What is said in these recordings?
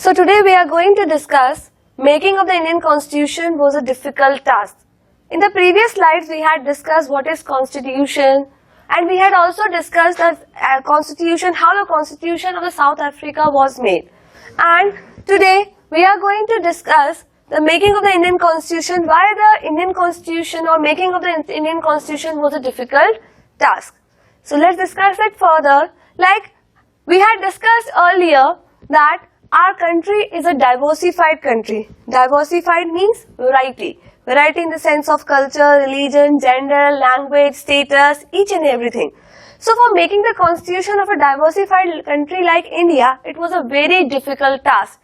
So today we are going to discuss making of the Indian Constitution was a difficult task. In the previous slides we had discussed what is Constitution, and we had also discussed the Constitution, how the Constitution of the South Africa was made. And today we are going to discuss the making of the Indian Constitution, why the Indian Constitution or making of the Indian Constitution was a difficult task. So let's discuss it further. Like we had discussed earlier that our country is a diversified country. Diversified means variety. Variety in the sense of culture, religion, gender, language, status, each and everything. So for making the constitution of a diversified country like India, it was a very difficult task.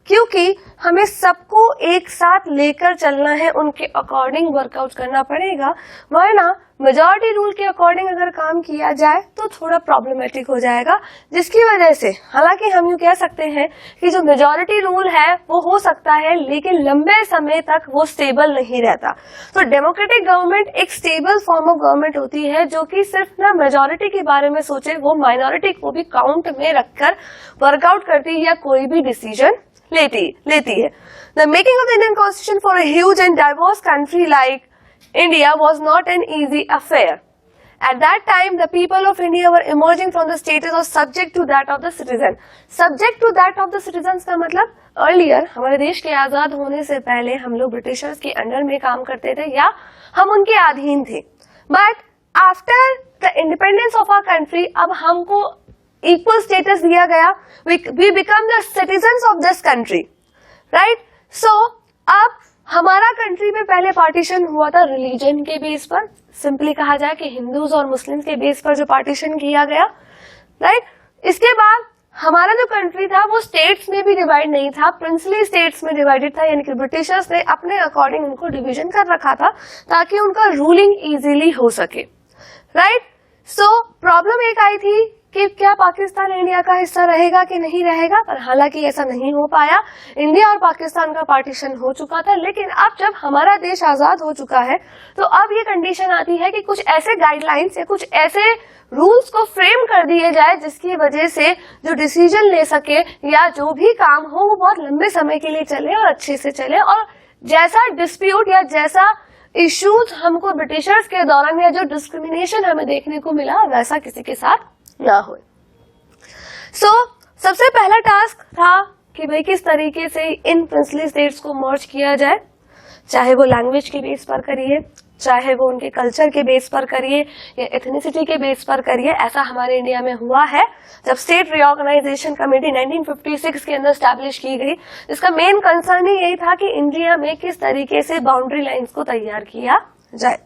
क्योंकि हमें सबको एक साथ लेकर चलना है, उनके according workout करना पड़ेगा, वरना मेजॉरिटी रूल के अकॉर्डिंग अगर काम किया जाए तो थोड़ा प्रॉब्लमेटिक हो जाएगा, जिसकी वजह से हालांकि हम यूँ कह सकते हैं कि जो मेजॉरिटी रूल है वो हो सकता है लेकिन लंबे समय तक वो स्टेबल नहीं रहता. तो डेमोक्रेटिक गवर्नमेंट एक स्टेबल फॉर्म ऑफ गवर्नमेंट होती है जो कि सिर्फ ना मेजॉरिटी के बारे में सोचे, वो माइनॉरिटी को भी काउंट में रखकर वर्कआउट करती है या कोई भी डिसीजन लेती है. The making of the Indian Constitution for a huge and diverse country like India was not an easy affair. At that time, the people of India were emerging from the status of subject to that of the citizen. Subject to that of the citizens का मतलब earlier हमारे देश के आजाद होने से पहले हम लोग ब्रिटिशर्स के अंडर में काम करते थे या हम उनके अधीन थे. But after the independence of our country, अब हमको equal status दिया गया. We become the citizens of this country, right? So अब हमारा कंट्री में पहले पार्टीशन हुआ था रिलीजन के बेस पर. सिंपली कहा जाए कि हिंदूज और मुस्लिम्स के बेस पर जो पार्टीशन किया गया, राइट? इसके बाद हमारा जो कंट्री था वो स्टेट्स में भी डिवाइड नहीं था, प्रिंसली स्टेट्स में डिवाइडेड था, यानी कि ब्रिटिशर्स ने अपने अकॉर्डिंग उनको डिवीजन कर रखा था ताकि उनका रूलिंग इजीली हो सके, राइट? सो प्रॉब्लम एक आई थी कि क्या पाकिस्तान इंडिया का हिस्सा रहेगा कि नहीं रहेगा, पर हालांकि ऐसा नहीं हो पाया. इंडिया और पाकिस्तान का पार्टीशन हो चुका था, लेकिन अब जब हमारा देश आजाद हो चुका है तो अब ये कंडीशन आती है कि कुछ ऐसे गाइडलाइंस या कुछ ऐसे रूल्स को फ्रेम कर दिए जाए जिसकी वजह से जो डिसीजन ले सके या जो भी काम हो वो बहुत लंबे समय के लिए चले और अच्छे से चले, और जैसा डिस्प्यूट या जैसा इश्यूज हमको ब्रिटिशर्स के दौरान या जो डिस्क्रिमिनेशन हमें देखने को मिला वैसा किसी के साथ ना हो. सो सबसे पहला टास्क था कि भाई किस तरीके से इन प्रिंसली स्टेट्स को मर्ज किया जाए, चाहे वो लैंग्वेज के बेस पर करिए, चाहे वो उनके कल्चर के बेस पर करिए या एथनिसिटी के बेस पर करिए. ऐसा हमारे इंडिया में हुआ है जब स्टेट रीऑर्गेनाइजेशन कमेटी 1956 के अंदर स्टैब्लिश की गई, जिसका मेन कंसर्न ही यही था कि इंडिया में किस तरीके से बाउंड्री लाइंस को तैयार किया जाए,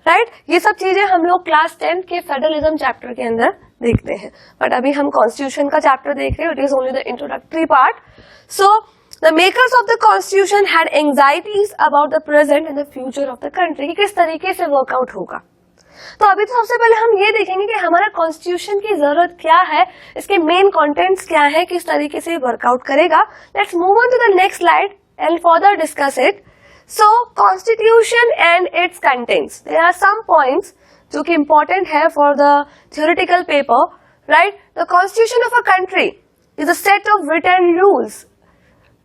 राइट? ये सब चीजें हम लोग क्लास 10 के फेडरलिज्म चैप्टर के अंदर देखते हैं, बट अभी हम कॉन्स्टिट्यूशन का चैप्टर देख रहे हैं. It is only the introductory part. So the makers of the constitution had anxieties about the present and the future of the country, कि किस तरीके से वर्कआउट होगा. तो अभी तो सबसे पहले हम ये देखेंगे कि हमारा कॉन्स्टिट्यूशन की जरूरत क्या है, इसके मेन कंटेंट्स क्या है, किस तरीके से वर्कआउट करेगा. Let's move on to the next slide and further discuss it. So, Constitution and its contents. There are some points जो कि important है for the theoretical paper, right? The Constitution of a country is a set of written rules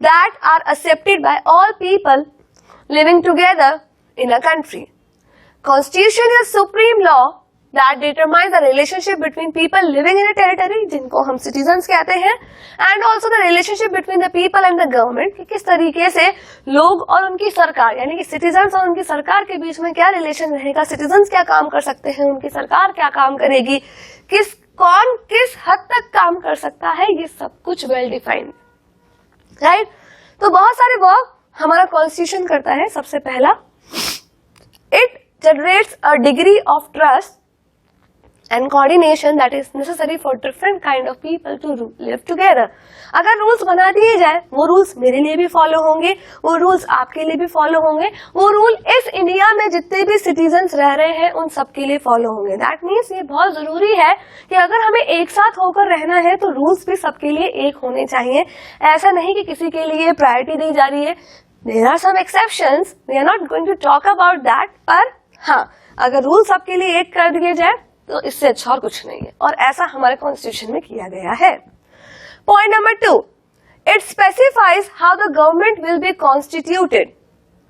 that are accepted by all people living together in a country. Constitution is a supreme law that determines the relationship between people living in a territory, जिनको हम citizens कहते हैं, and also the relationship between the people and the government, कि किस तरीके से लोग और उनकी सरकार यानी कि citizens और उनकी सरकार के बीच में क्या रिलेशन रहेगा, citizens क्या काम कर सकते हैं, उनकी सरकार क्या काम करेगी, कौन किस हद तक काम कर सकता है, ये सब कुछ वेल डिफाइंड, राइट? तो बहुत सारे वर्क हमारा कॉन्स्टिट्यूशन करता है. सबसे पहला, it generates a degree of trust and coordination that is necessary for different kind of people to live together. अगर रूल्स बना दिए जाए, वो रूल्स मेरे लिए भी फॉलो होंगे, वो रूल्स आपके लिए भी फॉलो होंगे, वो रूल इस इंडिया में जितने भी सिटीजन्स रह रहे हैं उन सबके लिए फॉलो होंगे. दैट मीन्स ये बहुत जरूरी है कि अगर हमें एक साथ होकर रहना है तो रूल्स भी सबके लिए एक होने चाहिए. ऐसा नहीं कि किसी के लिए प्रायोरिटी दी जा रही है. There are some exceptions, we are not going to talk about that, पर हाँ, अगर रूल सबके लिए एक कर दिए जाए तो इससे अच्छा और कुछ नहीं है, और ऐसा हमारे कॉन्स्टिट्यूशन में किया गया है. Point number 2, It specifies how the government will be constituted.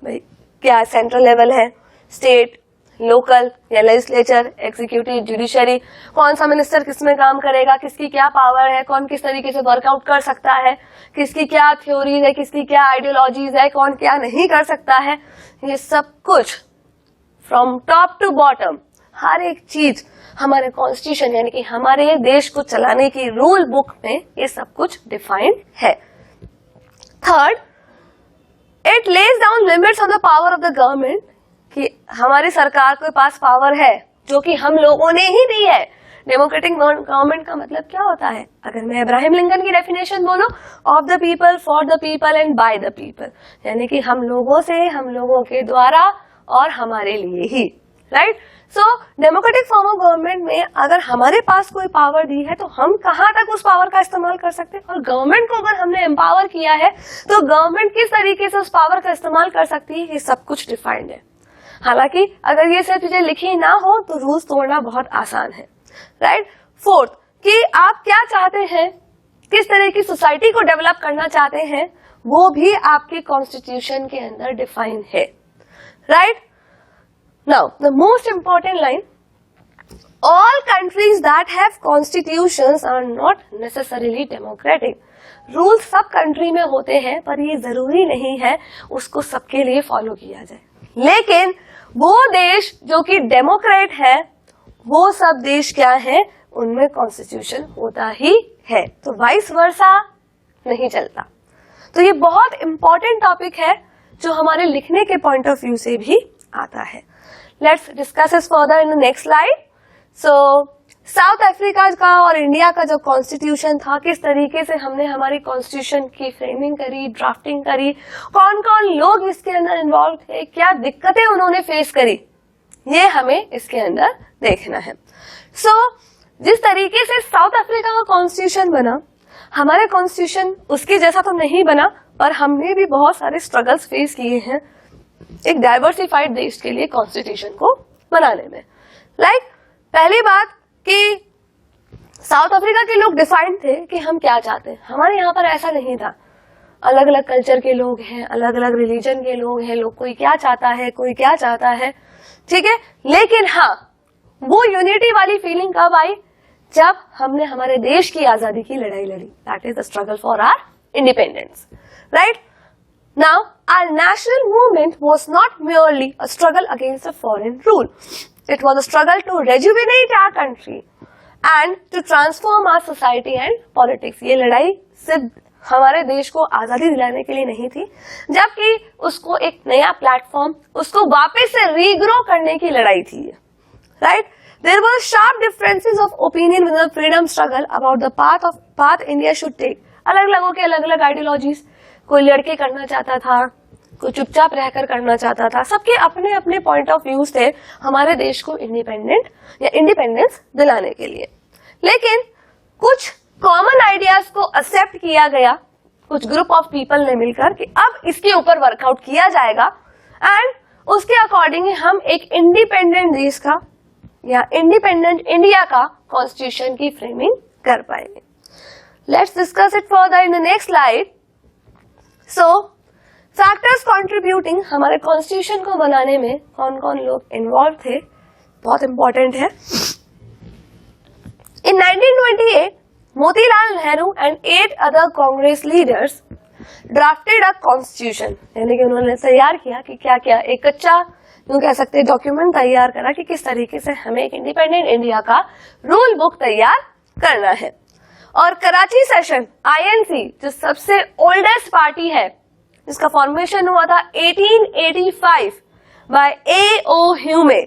भाई क्या सेंट्रल लेवल है, स्टेट, लोकल या लेजिस्लेचर, एग्जीक्यूटिव, जुडिशरी, कौन सा मिनिस्टर किस में काम करेगा, किसकी क्या पावर है, कौन किस तरीके से वर्कआउट कर सकता है, किसकी क्या थ्योरीज है, किसकी क्या आइडियोलॉजीज है, कौन क्या नहीं कर सकता है, ये सब कुछ फ्रॉम टॉप टू बॉटम हर एक चीज हमारे कॉन्स्टिट्यूशन यानी कि हमारे देश को चलाने की रूल बुक में ये सब कुछ डिफाइंड है. Third, it lays down limits on the power of the government, कि हमारी सरकार के पास पावर है जो कि हम लोगों ने ही दी है. डेमोक्रेटिक गवर्नमेंट का मतलब क्या होता है? अगर मैं इब्राहिम लिंकन की डेफिनेशन बोलूं, of the people, for the people and by the people, यानी कि हम लोगों से, हम लोगों के द्वारा और हमारे लिए ही. Right? So democratic form of government में अगर हमारे पास कोई पावर दी है तो हम कहां तक उस पावर का इस्तेमाल कर सकते हैं, और गवर्नमेंट को अगर हमने एम्पावर किया है तो गवर्नमेंट किस तरीके से उस पावर का इस्तेमाल कर सकती है, ये सब कुछ डिफाइंड है. हालांकि अगर ये सब चीजें लिखी ना हो तो रूल्स तोड़ना बहुत आसान है. राइट? फोर्थ, कि आप क्या चाहते हैं, किस तरह की सोसाइटी को डेवलप करना चाहते हैं, वो भी आपके कॉन्स्टिट्यूशन के अंदर डिफाइन है. Right? Now, the most important line, all countries that have constitutions are not necessarily democratic. Rules सब कंट्री में होते हैं पर ये जरूरी नहीं है उसको सबके लिए फॉलो किया जाए. लेकिन वो देश जो कि डेमोक्रेट है, वो सब देश क्या है, उनमें कॉन्स्टिट्यूशन होता ही है. तो वाइस वर्सा नहीं चलता. तो ये बहुत इंपॉर्टेंट टॉपिक है जो हमारे लिखने के पॉइंट ऑफ व्यू से भी आता है. Let's discuss this further in the next slide. So, south Africa का और इंडिया का जो कॉन्स्टिट्यूशन था, किस तरीके से हमने हमारी कॉन्स्टिट्यूशन की फ्रेमिंग करी, ड्राफ्टिंग करी, कौन कौन लोग इसके अंदर इन्वॉल्व थे, क्या दिक्कतें उन्होंने फेस करी, ये हमें इसके अंदर देखना है. So, जिस तरीके से साउथ अफ्रीका का कॉन्स्टिट्यूशन बना, हमारे कॉन्स्टिट्यूशन उसके जैसा तो नहीं बना, पर हमने भी बहुत सारे स्ट्रगल्स फेस किए हैं एक डाइवर्सिफाइड देश के लिए कॉन्स्टिट्यूशन को बनाने में. पहली बात कि साउथ अफ्रीका के लोग डिफाइंड थे कि हम क्या चाहते हैं. हमारे यहाँ पर ऐसा नहीं था. अलग अलग कल्चर के लोग हैं, अलग अलग रिलीजन के लोग हैं, लोग कोई क्या चाहता है, कोई क्या चाहता है. ठीक है, लेकिन हाँ, वो यूनिटी वाली फीलिंग कब आई, जब हमने हमारे देश की आजादी की लड़ाई लड़ी. That is the struggle for our independence. Right? Now, our national movement was not merely a struggle against a foreign rule. It was a struggle to rejuvenate our country and to transform our society and politics. ये लड़ाई सिर्फ हमारे देश को आजादी दिलाने के लिए नहीं थी, जबकि उसको एक नया प्लेटफॉर्म, उसको वापस से रीग्रो करने की लड़ाई थी. Right? There were sharp differences of opinion within the freedom struggle about the path India should take. अलग लोगों के अलग अलग आइडियोलॉजीज, कोई लड़के करना चाहता था, कोई चुपचाप रहकर करना चाहता था. सबके अपने अपने पॉइंट ऑफ व्यूज थे हमारे देश को इंडिपेंडेंट या इंडिपेंडेंस दिलाने के लिए. लेकिन कुछ कॉमन आइडियाज को एक्सेप्ट किया गया, कुछ ग्रुप ऑफ पीपल ने मिलकर कि अब इसके ऊपर वर्कआउट किया जाएगा एंड उसके अकॉर्डिंग हम एक इंडिपेंडेंट देश का या इंडिपेंडेंट इंडिया का कॉन्स्टिट्यूशन की फ्रेमिंग कर पाएंगे. Let's discuss it further in the next slide. So factors contributing, हमारे कॉन्स्टिट्यूशन को बनाने में कौन कौन लोग इन्वॉल्व थे, बहुत इंपॉर्टेंट है. इन 1928 Motilal Nehru and 8 other Congress leaders drafted a constitution, यानी कि उन्होंने तैयार किया कि क्या क्या, एक कच्चा यूं कह सकते डॉक्यूमेंट तैयार करा कि किस तरीके से हमें एक इंडिपेंडेंट इंडिया का रूल बुक तैयार करना है. और कराची सेशन आईएनसी, जो सबसे ओल्डेस्ट पार्टी है, जिसका फॉर्मेशन हुआ था 1885 बाय A.O. ह्यूमे.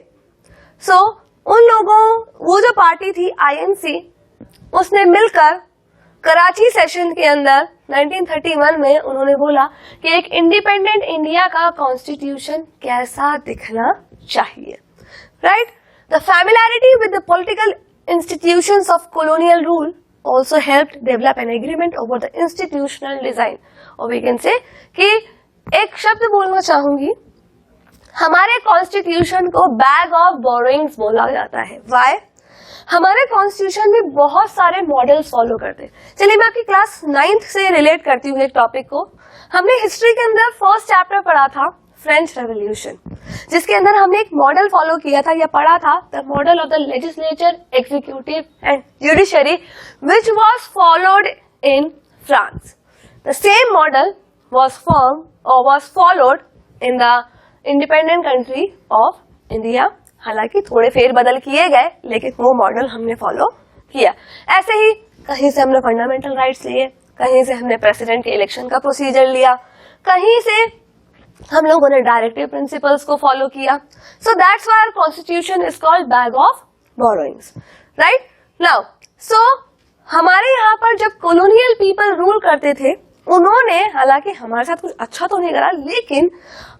सो उन लोगों, वो जो पार्टी थी आईएनसी, उसने मिलकर कराची सेशन के अंदर 1931 में उन्होंने बोला कि एक इंडिपेंडेंट इंडिया का कॉन्स्टिट्यूशन कैसा दिखना चाहिए. Right? The familiarity with the political institutions of colonial rule also helped develop an agreement over the institutional design. और we can say कि एक शब्द बोलना चाहूंगी, हमारे कॉन्स्टिट्यूशन को बैग ऑफ बोरोइंग्स बोला जाता है. Why? हमारे कॉन्स्टिट्यूशन में बहुत सारे मॉडल्स फॉलो करते हैं। चलिए मैं आपकी क्लास 9th से रिलेट करती हूँ एक टॉपिक को। हमने हिस्ट्री के अंदर फर्स्ट चैप्टर पढ़ा था फ्रेंच रेवोल्यूशन, जिसके अंदर हमने एक मॉडल फॉलो किया था या पढ़ा था, the model of the legislature, executive and judiciary which was followed in France. The same model was followed in the independent country of India। हालांकि थोड़े फेरबदल किए गए, लेकिन वो मॉडल हमने फॉलो किया। ऐसे ही कहीं से हमने फंडामेंटल राइट्स लिए, कहीं से हमने प्रेसिडेंट के इलेक्शन का प्रोसीजर लिया, कहीं से हम लोगों ने डायरेक्टिव प्रिंसिपल्स को फॉलो किया। So that's why our constitution is called bag of borrowings, right now. So हमारे यहाँ पर जब कॉलोनियल पीपल रूल करते थे, उन्होंने हालांकि हमारे साथ कुछ अच्छा तो नहीं करा, लेकिन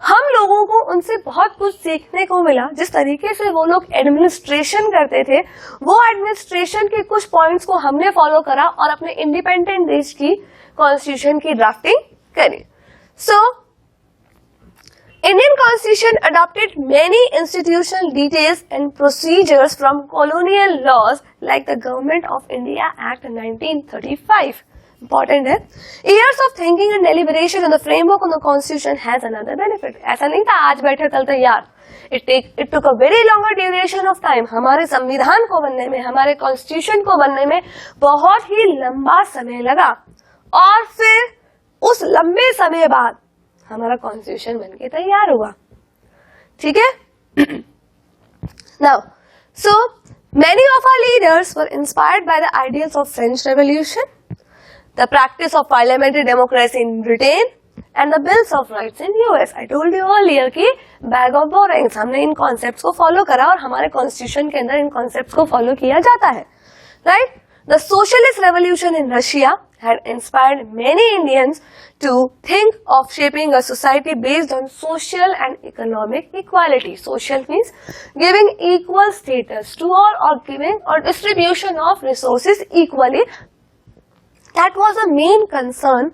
हम लोगों को उनसे बहुत कुछ सीखने को मिला। जिस तरीके से वो लोग एडमिनिस्ट्रेशन करते थे, वो एडमिनिस्ट्रेशन के कुछ पॉइंट्स को हमने फॉलो करा और अपने इंडिपेंडेंट देश की कॉन्स्टिट्यूशन की ड्राफ्टिंग करी। सो Indian Constitution adopted many institutional details and procedures from colonial laws like the Government of India Act 1935. Important है। Years of thinking and deliberation in the framework of the Constitution has another benefit। ऐसा नहीं था आज बैठे कल तैयार। It took a very longer duration of time। हमारे संविधान को बनने में, हमारे Constitution को बनने में बहुत ही लंबा समय लगा, और फिर उस लंबे समय बाद हमारा कॉन्स्टिट्यूशन बनके तैयार हुआ। ठीक है। Now so many of our leaders were inspired by the ideals of French revolution, the practice of parliamentary democracy in Britain and the bills of rights in US. I told you earlier कि bag of borrowings, हमने इन concepts को follow करा और हमारे constitution के अंदर इन concepts को फॉलो किया जाता है, right. The socialist revolution in Russia had inspired many Indians to think of shaping a society based on social and economic equality. Social means giving equal status to all or giving or distribution of resources equally. That was the main concern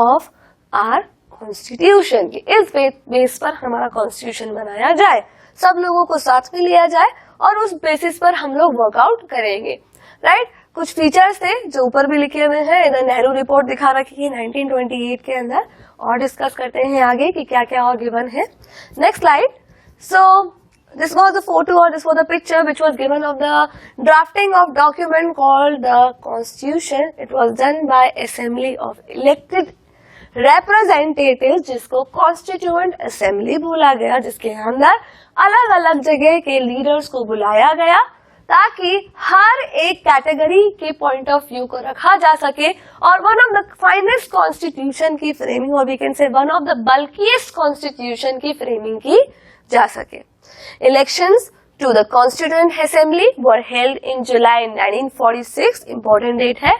of our constitution कि इस base पर हमारा constitution बनाया जाए, सब लोगों को साथ में लिया जाए और उस बेसिस पर हम लोग वर्कआउट करेंगे, राइट। कुछ फीचर्स थे जो ऊपर भी लिखे हुए हैं, इधर नेहरू रिपोर्ट दिखा रखी है 1928 के अंदर, और डिस्कस करते हैं आगे कि क्या क्या और गिवन है। Next slide. So this was the photo और this was the picture which was given of the drafting of document called the constitution. It was done by assembly of elected representatives, जिसको constituent assembly बोला गया, जिसके अंदर अलग अलग जगह के लीडर्स को बुलाया गया ताकि हर एक कैटेगरी के पॉइंट ऑफ व्यू को रखा जा सके और one of the finest constitution की फ्रेमिंग, और we can say one of the bulkiest constitution की फ्रेमिंग की जा सके। Elections to the constituent assembly were held in July 1946। Important date है।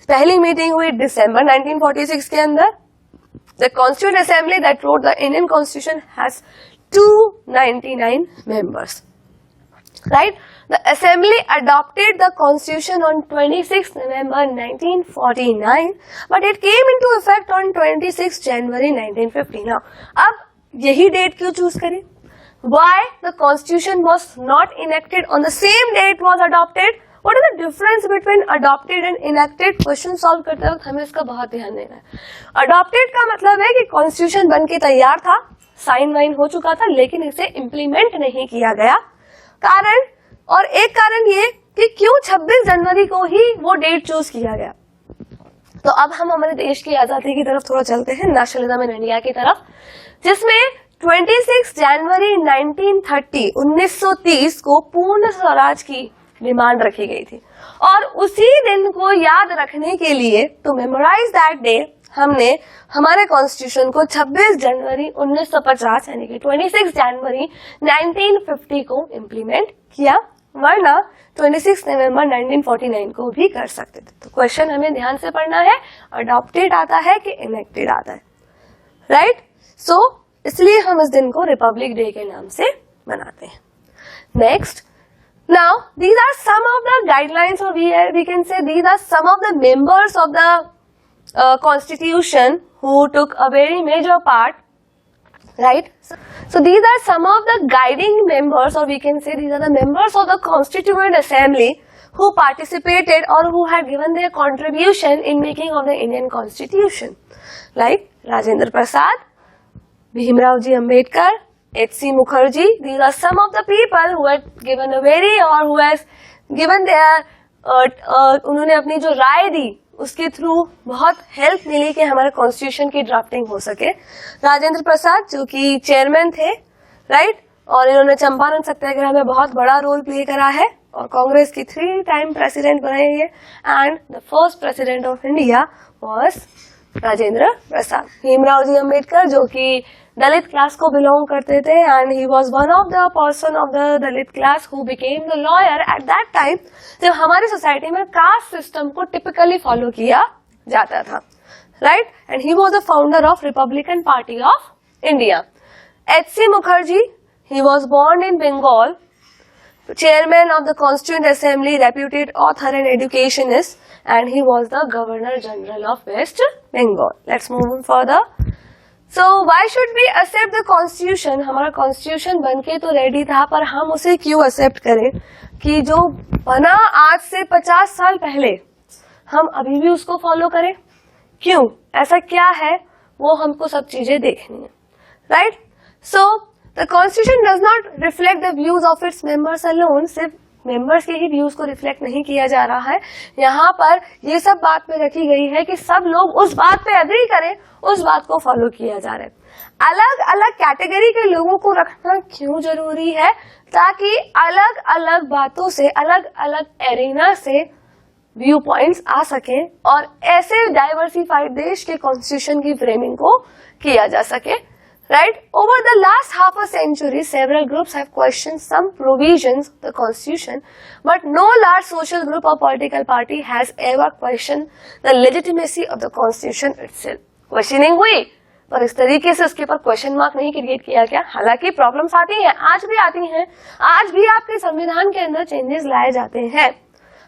पहली मीटिंग हुई दिसंबर 1946 के अंदर। The constituent assembly that wrote the Indian constitution has 299 members, right? The assembly adopted the constitution on 26 November 1949, but it came into effect on 26 January 1950. Now, अब यही date क्यों choose करें? Why the constitution was not enacted on the same day it was adopted? What is the difference between adopted and enacted? Question solve करते वक्त हमें इसका बहुत ध्यान देना है। अडॉप्टेड का मतलब है कि कॉन्स्टिट्यूशन बन के तैयार था, साइन वाइन हो चुका था, लेकिन इसे इम्प्लीमेंट नहीं किया गया। कारण, और एक कारण ये कि क्यों 26 जनवरी को ही वो डेट चूज किया गया। तो अब हम हमारे देश की आजादी की तरफ थोड़ा चलते हैं, नेशनलिज्म इन इंडिया की तरफ, जिसमें 26 जनवरी 1930 को पूर्ण स्वराज की डिमांड रखी गई थी, और उसी दिन को याद रखने के लिए, टू मेमोराइज दैट डे, हमने हमारे कॉन्स्टिट्यूशन को 26 जनवरी 1950 यानी कि 26 जनवरी 1950 को इम्प्लीमेंट किया, वरना 26 नवंबर 1949 को भी कर सकते थे। तो क्वेश्चन हमें ध्यान से पढ़ना है, अडॉप्टेड आता है कि इनेक्टेड आता है, राइट? सो इसलिए हम इस दिन को रिपब्लिक डे के नाम से मनाते हैं। Next, now these are some of the guidelines, or we can say these are some of the members of the constitution who took a very major part, right? So these are some of the guiding members, or we can say these are the members of the constituent assembly who participated or who had given their contribution in making of the Indian Constitution, like Rajendra Prasad, Bhimrao Ji Ambedkar, H.C. Mukherjee. These are some of the people who had given a very or who has given their उन्होंने अपनी जो राय दी उसके through बहुत help मिली कि हमारे constitution की drafting हो सके. राजेंद्र प्रसाद जो कि चेयरमैन थे, राइट, और इन्होंने चंपारण सत्याग्रह में बहुत बड़ा रोल प्ले करा है और कांग्रेस की 3 टाइम प्रेसिडेंट बने हैं. And the first president of India was Rajendra Prasad. Bhimrao ji Ambedkar जो कि दलित क्लास को बिलोंग करते थे and he was one of the person of the Dalit class who became the lawyer at that time, जब हमारी सोसाइटी में कास्ट सिस्टम को टिपिकली फॉलो किया जाता था, right. And he was the founder of Republican Party of India. H.C. Mukherjee, he was born in Bengal, chairman of the Constituent Assembly, reputed author and educationist, and he was the Governor General of West Bengal. Let's move on further. So why should we accept the Constitution? हमारा Constitution बनके तो ready था, पर हम उसे क्यों accept करें कि जो बना आज से 50 साल पहले हम अभी भी उसको फॉलो करें? क्यों? ऐसा क्या है वो हमको सब चीजें देखनी है, right. So the constitution does not reflect the views of its members alone. सिर्फ मेंबर्स के ही व्यूज को रिफ्लेक्ट नहीं किया जा रहा है. यहाँ पर ये सब बात में रखी गई है कि सब लोग उस बात पे एग्री करें, उस बात को फॉलो किया जा रहा है. अलग अलग कैटेगरी के लोगों को रखना क्यों जरूरी है? ताकि अलग अलग बातों से, अलग अलग एरिना से व्यू पॉइंट्स आ सके और ऐसे डाइवर्सिफाइड देश के कॉन्स्टिट्यूशन की फ्रेमिंग को किया जा सके, right. Over the last half a century, several groups have questioned some provisions of the Constitution, but no large social group or political party has ever questioned the legitimacy of the Constitution itself. Questioning हुई, पर इस तरीके से उसके ऊपर question mark नहीं create किया गया. हालांकि प्रॉब्लम्स आती हैं, आज भी आती हैं, आज भी आपके संविधान के अंदर चेंजेस लाए जाते हैं.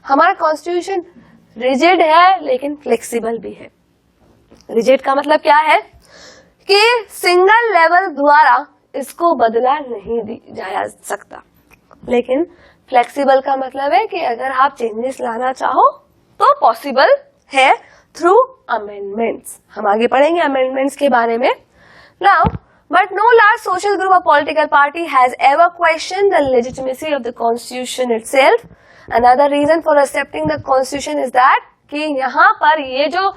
हमारा कॉन्स्टिट्यूशन रिजिड है लेकिन फ्लेक्सिबल भी है. रिजिड का मतलब क्या है कि सिंगल लेवल द्वारा इसको बदला नहीं जा सकता, लेकिन फ्लेक्सिबल का मतलब है कि अगर आप चेंजेस लाना चाहो तो पॉसिबल है थ्रू अमेंडमेंट्स. हम आगे पढ़ेंगे अमेंडमेंट्स के बारे में. Now but no large social group or political party has ever question the legitimacy of the constitution itself. Another reason for accepting the constitution is that कि यहाँ पर ये जो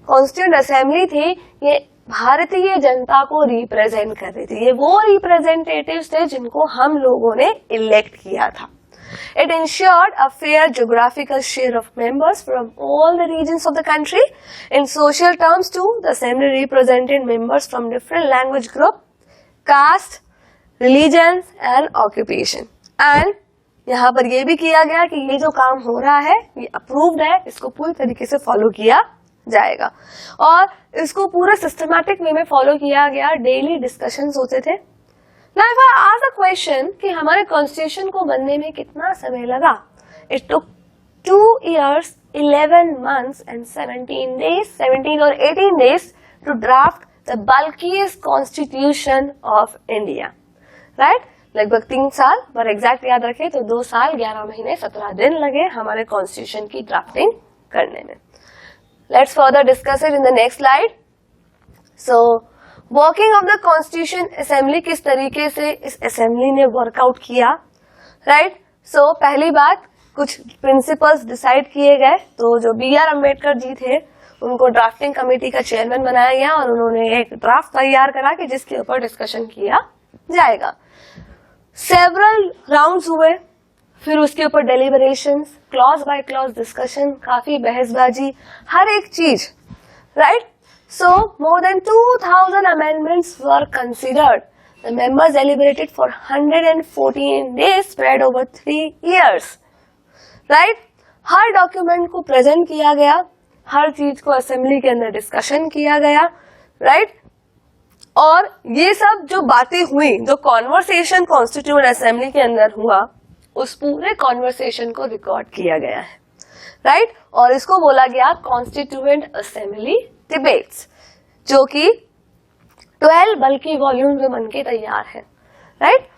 कॉन्स्टिट्यूएंट असेंबली थी ये भारतीय जनता को रिप्रेजेंट कर रही थी. ये वो रिप्रेजेंटेटिव्स थे जिनको हम लोगों ने इलेक्ट किया था. It ensured a fair geographical share of members from all the regions of the country. In social terms too, the assembly represented members from different language group, caste, religions and occupation. And यहाँ पर ये भी किया गया कि ये जो काम हो रहा है ये अप्रूव्ड है, इसको पूरी तरीके से फॉलो किया जाएगा और इसको पूरा सिस्टमैटिक वे में फॉलो किया गया. डेली डिस्कशंस होते थे. Now if I ask a question कि हमारे कॉन्स्टिट्यूशन को बनने में कितना समय लगा? It took 2 years, 11 months and 17 or 18 days to draft the bulkiest constitution of India, right? लगभग 3 साल, पर एग्जैक्ट याद रखें तो 2 साल 11 महीने 17 दिन लगे हमारे कॉन्स्टिट्यूशन की ड्राफ्टिंग करने में. Let's further discuss it in the next slide. So, working of the constitution assembly किस तरीके से इस असेंबली ने वर्कआउट किया, राइट. सो पहली बात, कुछ प्रिंसिपल्स डिसाइड किए गए. तो जो B.R. अम्बेडकर जी थे उनको ड्राफ्टिंग कमेटी का चेयरमैन बनाया गया और उन्होंने एक ड्राफ्ट तैयार करा कि जिसके ऊपर डिस्कशन किया जाएगा. सेवरल राउंड्स हुए, फिर उसके ऊपर डेलिबरेशंस, क्लॉज बाय क्लॉज डिस्कशन, काफी बहसबाजी, हर एक चीज, right. So, more than 2,000 amendments were considered. The members deliberated for 114 days spread over 3 years. Right? Her document को प्रेजेंट किया गया, हर चीज को असेंबली के अंदर डिस्कशन किया गया, राइट. और ये सब जो बातें हुई, जो कॉन्वर्सेशन कॉन्स्टिट्यूएंट असेंबली के अंदर हुआ, उस पूरे कॉन्वर्सेशन को रिकॉर्ड किया गया है, राइट. और इसको बोला गया कॉन्स्टिट्यूएंट असेंबली डिबेट्स, जो कि 12 बल्कि वॉल्यूम में बनके तैयार है, right.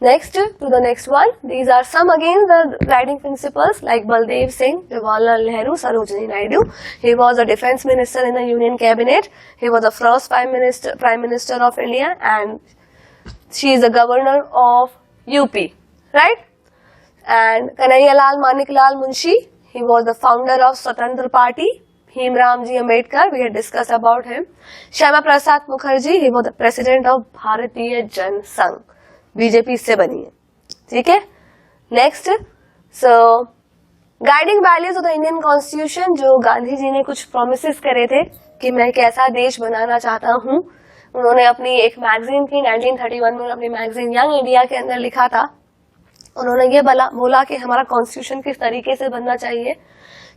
Next, to the next one. These are some again the guiding principles like Baldev Singh, Jawaharlal Nehru, Sarojini Naidu. He was a defense minister in the Union Cabinet. He was the first Prime Minister of India, and she is the governor of UP, right? And Kanhaiyalal Maniklal Munshi, he was the founder of Swatantra Party. Bhimramji Ambedkar, we had discussed about him. Shyama Prasad Mukherjee, he was the president of Bharatiya Jan Sangh. BJP से बनी है, ठीक है. Next, so guiding values of the Indian constitution, जो गांधी जी ने कुछ promises करे थे कि मैं कैसा देश बनाना चाहता हूँ. उन्होंने अपनी एक मैगजीन की 1931 में अपनी मैगजीन यंग इंडिया के अंदर लिखा था. उन्होंने ये बोला कि हमारा कॉन्स्टिट्यूशन किस तरीके से बनना चाहिए,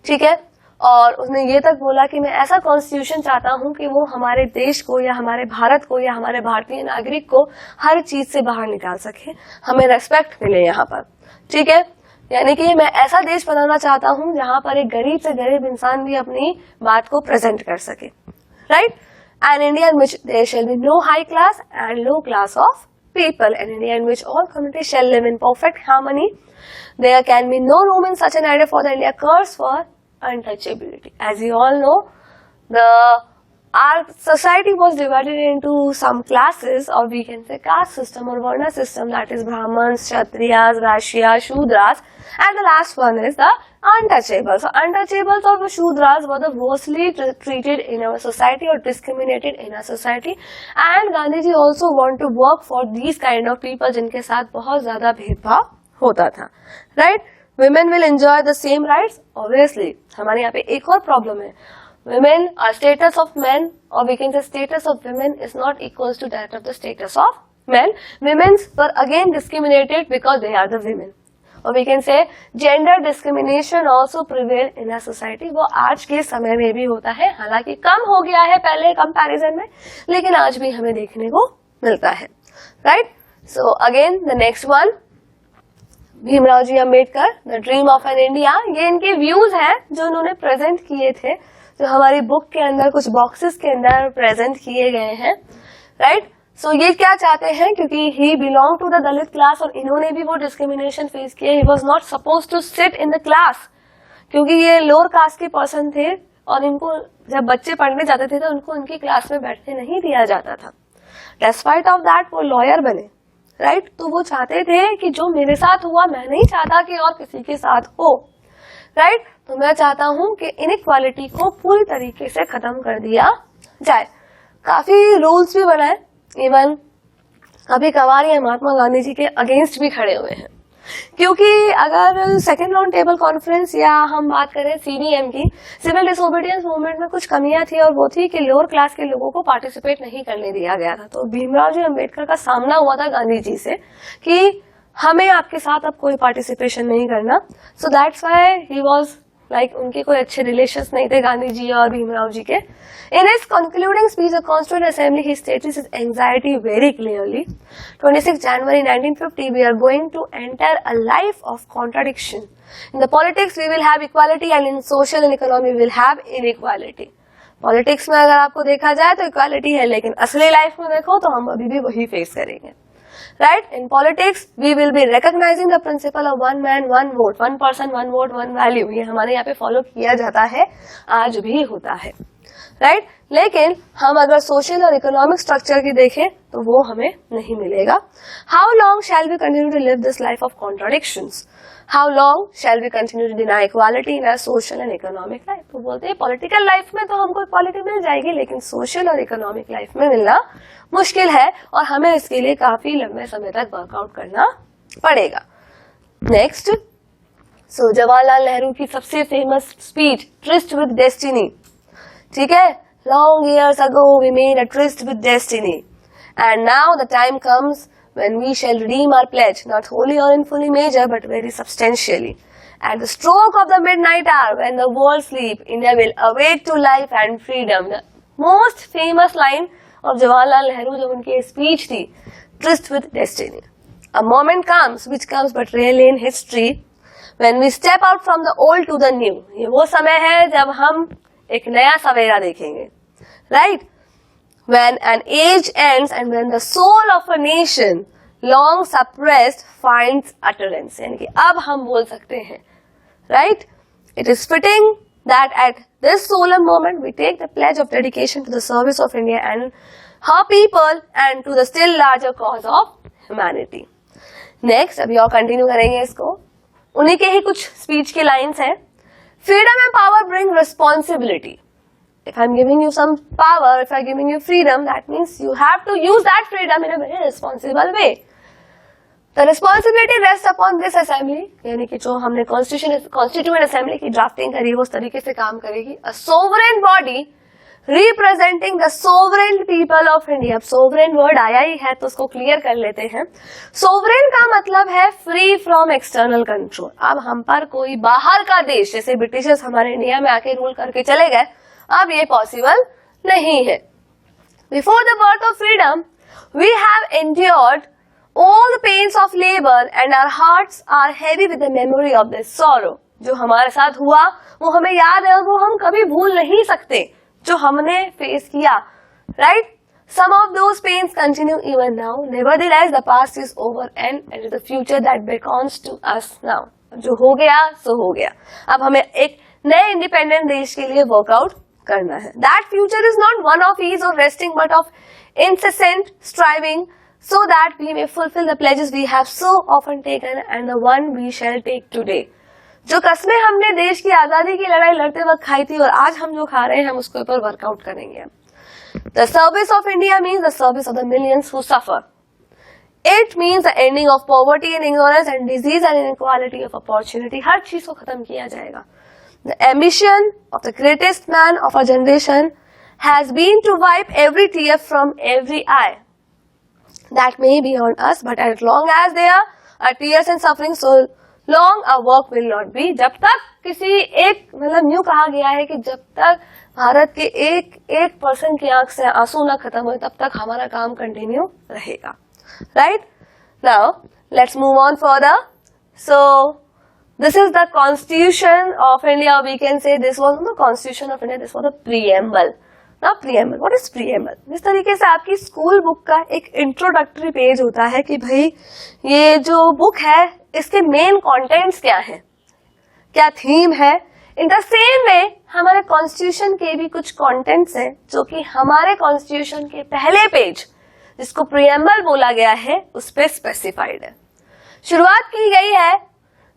ठीक है. और उसने ये तक बोला कि मैं ऐसा कॉन्स्टिट्यूशन चाहता हूं कि वो हमारे देश को या हमारे भारत को या हमारे भारतीय नागरिक को हर चीज से बाहर निकाल सके, हमें रेस्पेक्ट मिले यहाँ पर, ठीक है. यानी कि मैं ऐसा देश बनाना चाहता हूं जहां पर एक गरीब से गरीब इंसान भी अपनी बात को प्रेजेंट कर सके, right. An India in which there shall be no high class and low class of people, an India in which all communities shall live in perfect harmony. There can be no room in such an idea for the India curse for untouchability. As you all know, our society was divided into some classes, or we can say caste system or Varna system, that is Brahmins, Kshatriyas, Vaishyas, Shudras, and the last one is the untouchables. So untouchables or the Shudras were the worstly treated in our society or discriminated in our society, and Gandhi ji also want to work for these kind of people जिनके साथ बहुत ज्यादा भेदभाव होता था, right? Women will enjoy the same rights. Obviously, हमारे यहाँ पे एक और problem है. Women, status of men, or we can say status of women is not equals to that of the status of men. Women were again discriminated because they are the women. Or we can say gender discrimination also prevail in our society. वो आज के समय में भी होता है, हालांकि कम हो गया है पहले कंपैरिजन में, लेकिन आज भी हमें देखने को मिलता है, right? So again the next one, Bhimrao ji Ambedkar, the dream of an India. ये इनके व्यूज हैं जो उन्होंने प्रेजेंट किए थे, जो हमारी बुक के अंदर कुछ बॉक्सेस के अंदर प्रेजेंट किए गए हैं, राइट. सो ये क्या चाहते हैं, क्योंकि he belong to the Dalit class और इन्होंने भी वो डिस्क्रिमिनेशन फेस किया. He was not suppose to sit in the class, क्योंकि ये लोअर कास्ट के पर्सन थे और इनको जब बच्चे पढ़ने जाते थे तो उनको उनकी क्लास में बैठने नहीं दिया जाता था. डिस्पाइट ऑफ दैट वो लॉयर बने, राइट. तो वो चाहते थे कि जो मेरे साथ हुआ मैं नहीं चाहता कि और किसी के साथ हो, राइट. तो मैं चाहता हूं कि इनइक्वालिटी को पूरी तरीके से खत्म कर दिया जाए. काफी रूल्स भी बनाए, इवन अभी कभार ये महात्मा गांधी जी के अगेंस्ट भी खड़े हुए हैं, क्योंकि अगर सेकेंड राउंड टेबल कॉन्फ्रेंस या हम बात करें सीडीएम की, सिविल डिसोबीडियंस मूवमेंट में कुछ कमियां थी, और वो थी कि लोअर क्लास के लोगों को पार्टिसिपेट नहीं करने दिया गया था. तो भीमराव जी अम्बेडकर का सामना हुआ था गांधी जी से कि हमें आपके साथ अब कोई पार्टिसिपेशन नहीं करना. सो that's why he was like, उनके कोई अच्छे रिलेशंस नहीं थे गांधी जी और भीमराव जी के. In his concluding speech of constituent assembly he stated his anxiety very clearly. 26 January 1950, we are going to enter a life of contradiction. In the politics we will have equality, and in social and economy we will have inequality. Politics में अगर आपको देखा जाए तो equality है, लेकिन असली life में देखो तो हम अभी भी वही फेस करेंगे, right? In politics we will be recognizing the principle of one man one vote, one person one vote one value. ये हमारे यहाँ पे फॉलो किया जाता है, आज भी होता है, right? लेकिन हम अगर सोशल और इकोनॉमिक स्ट्रक्चर की देखें तो वो हमें नहीं मिलेगा. How long shall we continue to live this life of contradictions? How long shall we continue to deny equality in our social and economic life? तो बोलते हैं पॉलिटिकल लाइफ में तो हमको इक्वालिटी मिल जाएगी, लेकिन सोशल और इकोनॉमिक लाइफ में मिलना मुश्किल है, और हमें इसके लिए काफी लंबे समय तक वर्कआउट करना पड़ेगा. नेक्स्ट, सो जवाहरलाल नेहरू की सबसे famous speech, tourist with destiny, ठीक है. Long years ago we made a tryst with destiny, and now the time comes when we shall redeem our pledge, not wholly or in fully measure, but very substantially. At the stroke of the midnight hour, when the world sleep, India will awake to life and freedom. The most famous line of Jawaharlal Nehru जब उनकी speech थी, tryst with destiny. A moment comes, which comes but rarely in history, when we step out from the old to the new. ये वो समय है जब हम एक नया सवेरा देखेंगे, right? When an age ends and when the soul of a nation long suppressed finds utterance, यानी कि अब हम बोल सकते हैं, right? It is fitting that at this solemn moment we take the pledge of dedication to the service of India and her people and to the still larger cause of humanity. Next, अभी और continue करेंगे इसको. उन्हीं के ही कुछ speech के lines हैं. Freedom and power bring responsibility. If I'm giving you some power, if I'm giving you freedom, that means you have to use that freedom in a very responsible way. The responsibility rests upon this assembly, यानी कि जो हमने constituent assembly की drafting करी वो उस तरीके से काम करेगी. A sovereign body representing the sovereign people of India. अब sovereign word आया ही है तो उसको क्लियर कर लेते हैं. Sovereign का मतलब है free from external control. अब हम पर कोई बाहर का देश, जैसे ब्रिटिशर्स हमारे इंडिया में आके रूल करके चले गए, अब ये पॉसिबल नहीं है. Before the birth of freedom, we have endured all the pains of labor and our hearts are heavy with the memory of this sorrow. जो हमारे साथ हुआ वो हमें याद है, वो हम कभी भूल नहीं सकते जो हमने फेस किया, right? Some of those pains continue even now. Nevertheless, the past is over and it is the future that beckons to us now. जो हो गया सो हो गया. अब हमें एक नए इंडिपेंडेंट देश के लिए वर्कआउट करना है. That future is not one of ease or resting but of incessant striving so that we may fulfill the pledges we have so often taken and the one we shall take today. जो कस्में हमने देश की आजादी की लड़ाई लड़ते वक्त खाई थी और आज हम जो खा रहे हैं हम उसके ऊपर वर्कआउट करेंगे. The service of India means the service of the millions who suffer. It means the ending of poverty and ignorance and disease and inequality of opportunity. हर चीज को खत्म किया जाएगा. The ambition of the greatest man of our generation has been to wipe every tear from every eye. That may be on us, but as long as there are tears and suffering, so long our work will not be. जब तक किसी एक मतलब यूं कहा गया है कि जब तक भारत के एक पर्सन की आंख से आंसू ना खत्म हो तब तक हमारा काम कंटिन्यू रहेगा. Right? Now let's move on further. So this is the Constitution of India. We can say this was the Constitution of India. This was the preamble. Now preamble. What is preamble? जिस तरीके से आपकी school book का एक introductory page होता है कि भाई ये जो बुक है इसके मेन कंटेंट्स क्या हैं, क्या थीम है. इन द सेम वे हमारे कॉन्स्टिट्यूशन के भी कुछ कंटेंट्स हैं जो कि हमारे कॉन्स्टिट्यूशन के पहले पेज जिसको प्रीएम्बल बोला गया है उस पे स्पेसिफाइड है. शुरुआत की गई है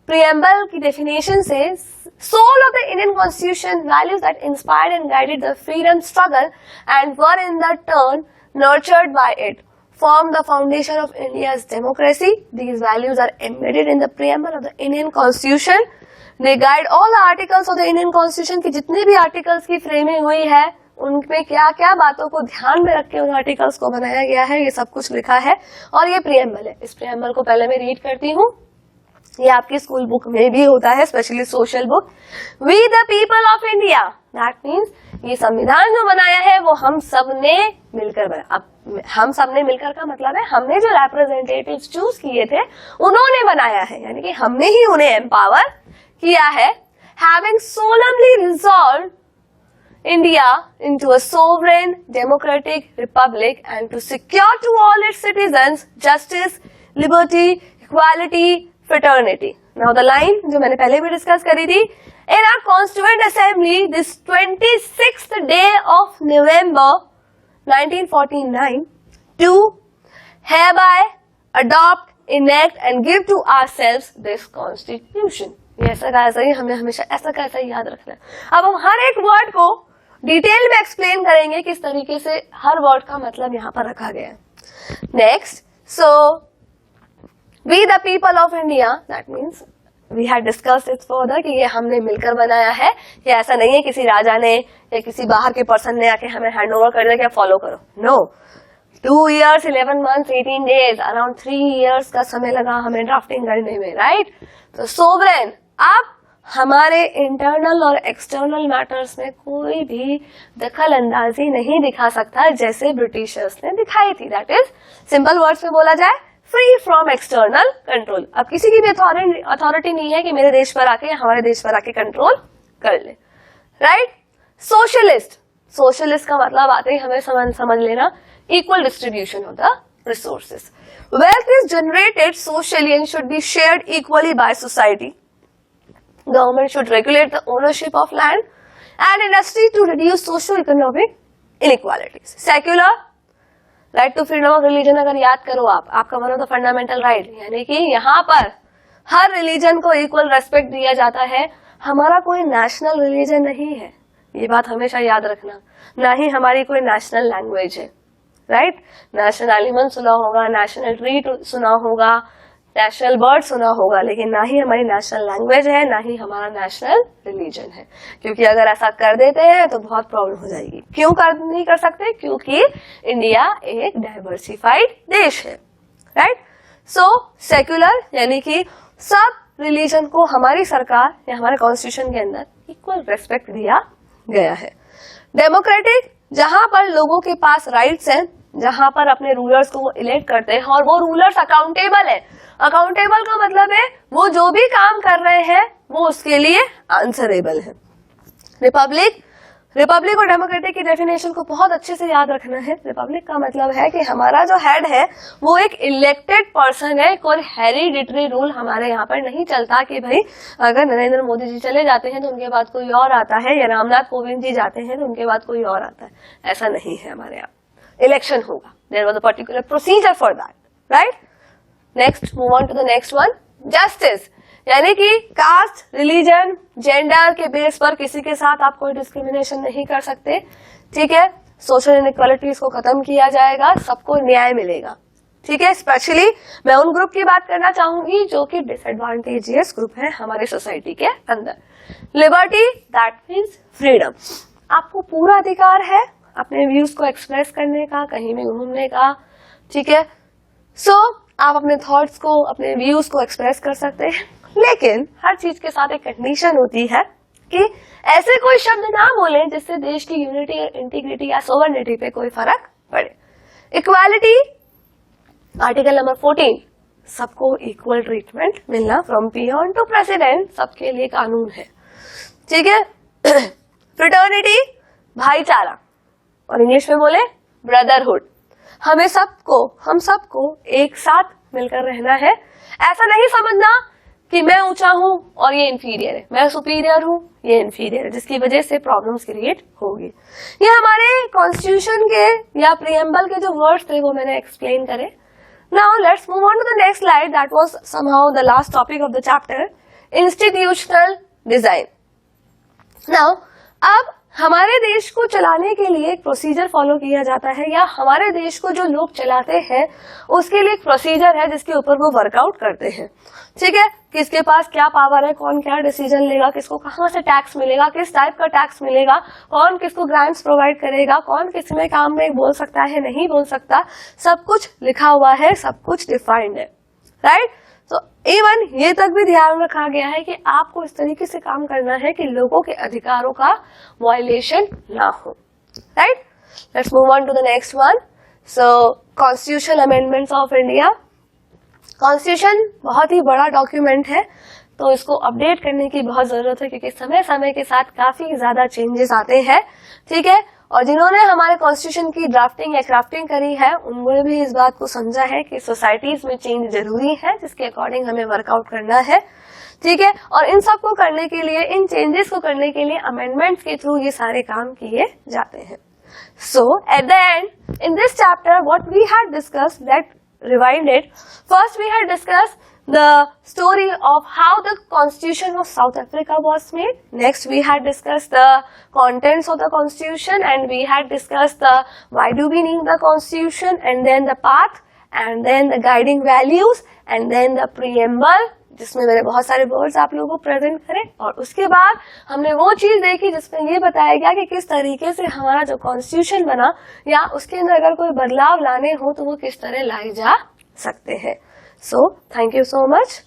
प्रीएम्बल की डेफिनेशन से. Soul of the Indian constitution, values that inspired and guided the freedom struggle and were in the turn nurtured by it, form the foundation of India's democracy. These values are embedded in the preamble of the Indian Constitution. They guide all the articles of the Indian Constitution. कि जितने भी articles की framing हुई है उनमें क्या क्या बातों को ध्यान में रख के उन articles को बनाया गया है, ये सब कुछ लिखा है और ये preamble है. इस preamble को पहले मैं रीड करती हूँ. ये आपकी स्कूल बुक में भी होता है, specially social book. We the people of India, that means ये संविधान जो बनाया है वो हम सब ने मिलकर बनाया. अब हम सब ने मिलकर का मतलब है हमने जो रिप्रेजेंटेटिव्स चूज किए थे उन्होंने बनाया है, यानी कि हमने ही उन्हें एम्पावर किया है. Having solemnly resolve India into a sovereign democratic republic and to secure to all its citizens justice, liberty, equality, fraternity. Now the line जो मैंने पहले भी डिस्कस करी थी. In our Constituent Assembly this 26th day of November 1949 to hereby adopt, enact and give to ourselves this Constitution. ये ऐसा का ऐसा ही हमें हमेशा ऐसा का ऐसा ही याद रखना है. अब हम हर एक वर्ड को डिटेल में एक्सप्लेन करेंगे किस तरीके से हर वर्ड का मतलब यहाँ पर रखा गया है. Next, so we the people of India, that means we had discussed it further कि ये हमने मिलकर बनाया है. ये ऐसा नहीं है किसी राजा ने या किसी बाहर के पर्सन ने आके हमें हैंड ओवर कर दिया कि आप फॉलो करो. No, 2 years 11 months 18 days, around 3 years का समय लगा हमें ड्राफ्टिंग करने में. राइट, तो सोवरेन आप हमारे इंटरनल और एक्सटर्नल मैटर्स में कोई भी दखल अंदाजी नहीं दिखा सकता जैसे ब्रिटिशर्स ने दिखाई थी. दैट इज सिंपल वर्ड्स में बोला जाए फ्री फ्रॉम एक्सटर्नल कंट्रोल. अब किसी की भी अथॉरिटी नहीं है कि मेरे देश पर आके हमारे देश पर आके कंट्रोल कर ले. राइट, सोशलिस्ट, सोशलिस्ट का मतलब आते ही हमें समझ लेना equal distribution of the resources. Wealth is generated socially and should be shared equally by society. Government should regulate the ownership of land and industry to reduce socio-economic inequalities. Secular, right to freedom of religion अगर याद करो आपका one of the fundamental right, यानी कि यहाँ पर हर religion को equal respect दिया जाता है. हमारा कोई नेशनल रिलीजन नहीं है, ये बात हमेशा याद रखना. ना ही हमारी कोई नेशनल लैंग्वेज है, राइट. नेशनल एनिमल सुना होगा, नेशनल ट्री सुना होगा, नेशनल बर्ड सुना होगा, लेकिन ना ही हमारी नेशनल लैंग्वेज है, ना ही हमारा नेशनल रिलीजन है. क्योंकि अगर ऐसा कर देते हैं तो बहुत प्रॉब्लम हो जाएगी. क्यों नहीं कर सकते? क्योंकि इंडिया एक डाइवर्सिफाइड देश है, राइट. सो सेक्युलर यानी कि सब रिलीजन को हमारी सरकार या हमारे कॉन्स्टिट्यूशन के अंदर इक्वल रेस्पेक्ट दिया गया है. डेमोक्रेटिक, जहां पर लोगों के पास राइट्स हैं, जहां पर अपने रूलर्स को वो इलेक्ट करते हैं और वो रूलर्स अकाउंटेबल है. अकाउंटेबल का मतलब है वो जो भी काम कर रहे हैं वो उसके लिए आंसरेबल है. रिपब्लिक और डेमोक्रेटिक की डेफिनेशन को बहुत अच्छे से याद रखना है. रिपब्लिक का मतलब है कि हमारा जो हेड है वो एक इलेक्टेड पर्सन है. कोई हेरिडिटरी रूल हमारे यहाँ पर नहीं चलता कि भाई अगर नरेंद्र मोदी जी चले जाते हैं तो उनके बाद कोई और आता है, या रामनाथ कोविंद जी जाते हैं तो उनके बाद कोई और आता है. ऐसा नहीं है हमारे यहाँ. इलेक्शन होगा, there was a particular procedure for that, right. Next, move on to the next one. Justice, यानी कि कास्ट, रिलीजन, जेंडर के बेस पर किसी के साथ आप कोई डिस्क्रिमिनेशन नहीं कर सकते, ठीक है. सोशल इनइक्वालिटीज को खत्म किया जाएगा, सबको न्याय मिलेगा, ठीक है. स्पेशली मैं उन ग्रुप की बात करना चाहूंगी जो कि डिसएडवांटेजियस ग्रुप है हमारी सोसाइटी के अंदर. Liberty, that means freedom. आपको पूरा अधिकार है अपने व्यूज को एक्सप्रेस करने का, कहीं भी घूमने का, ठीक है. सो आप अपने थॉट्स को, अपने व्यूज को एक्सप्रेस कर सकते हैं, लेकिन हर चीज के साथ एक कंडीशन होती है कि ऐसे कोई शब्द ना बोलें जिससे देश की यूनिटी, इंटीग्रिटी या सोवरेनिटी पे कोई फर्क पड़े. इक्वालिटी, आर्टिकल नंबर 14, सबको इक्वल ट्रीटमेंट मिलना फ्रॉम पियोन टू प्रेसिडेंट, सबके लिए कानून है, ठीक है. फ्रेटर्निटी, भाईचारा, और इंग्लिश में बोले ब्रदरहुड. हम सबको एक साथ मिलकर रहना है. ऐसा नहीं समझना कि मैं ऊंचा हूं और ये इंफीरियर है, मैं सुपीरियर हूं, ये इंफीरियर है, जिसकी वजह से प्रॉब्लम्स क्रिएट होगी. ये हमारे कॉन्स्टिट्यूशन के या प्रीएम्बल के जो वर्ड्स थे वो मैंने एक्सप्लेन करे. Now let's move on to the next slide. That was somehow the last topic of the chapter, institutional design. Now अब हमारे देश को चलाने के लिए एक प्रोसीजर फॉलो किया जाता है, या हमारे देश को जो लोग चलाते हैं उसके लिए एक प्रोसीजर है जिसके ऊपर वो वर्कआउट करते हैं, ठीक है. किसके पास क्या पावर है, कौन क्या डिसीजन लेगा, किसको कहाँ से टैक्स मिलेगा, किस टाइप का टैक्स मिलेगा, कौन किसको ग्रांट्स प्रोवाइड करेगा, कौन किस में काम में बोल सकता है, नहीं बोल सकता, सब कुछ लिखा हुआ है, सब कुछ डिफाइंड है, राइट. तो इवन ये तक भी ध्यान रखा गया है कि आपको इस तरीके से काम करना है कि लोगों के अधिकारों का वायलेशन ना हो, right. Let's move on to the next one. So constitutional amendments of India. Constitution बहुत ही बड़ा डॉक्यूमेंट है, तो इसको अपडेट करने की बहुत जरूरत है क्योंकि समय समय के साथ काफी ज्यादा चेंजेस आते हैं, ठीक है. और जिन्होंने हमारे कॉन्स्टिट्यूशन की ड्राफ्टिंग या क्राफ्टिंग करी है उन्होंने भी इस बात को समझा है कि सोसाइटीज में चेंज जरूरी है, जिसके अकॉर्डिंग हमें वर्कआउट करना है, ठीक है. और इन सब को करने के लिए, इन चेंजेस को करने के लिए अमेंडमेंट्स के थ्रू ये सारे काम किए जाते हैं. So at the end in this chapter what we had discussed, that rewind it. First we had discussed the story of how the constitution of South Africa was made. Next we had discussed the contents of the constitution, and we had discussed the why do we need the constitution, and then the path, and then the guiding values, and then the preamble, जिसमें मैंने बहुत सारे words आप लोगों को present करे. और उसके बाद हमने वो चीज देखी जिसमें ये बताया गया कि किस तरीके से हमारा जो कॉन्स्टिट्यूशन बना या उसके अंदर अगर कोई बदलाव लाने हो तो वो किस तरह लाए जा सकते हैं. So thank you so much.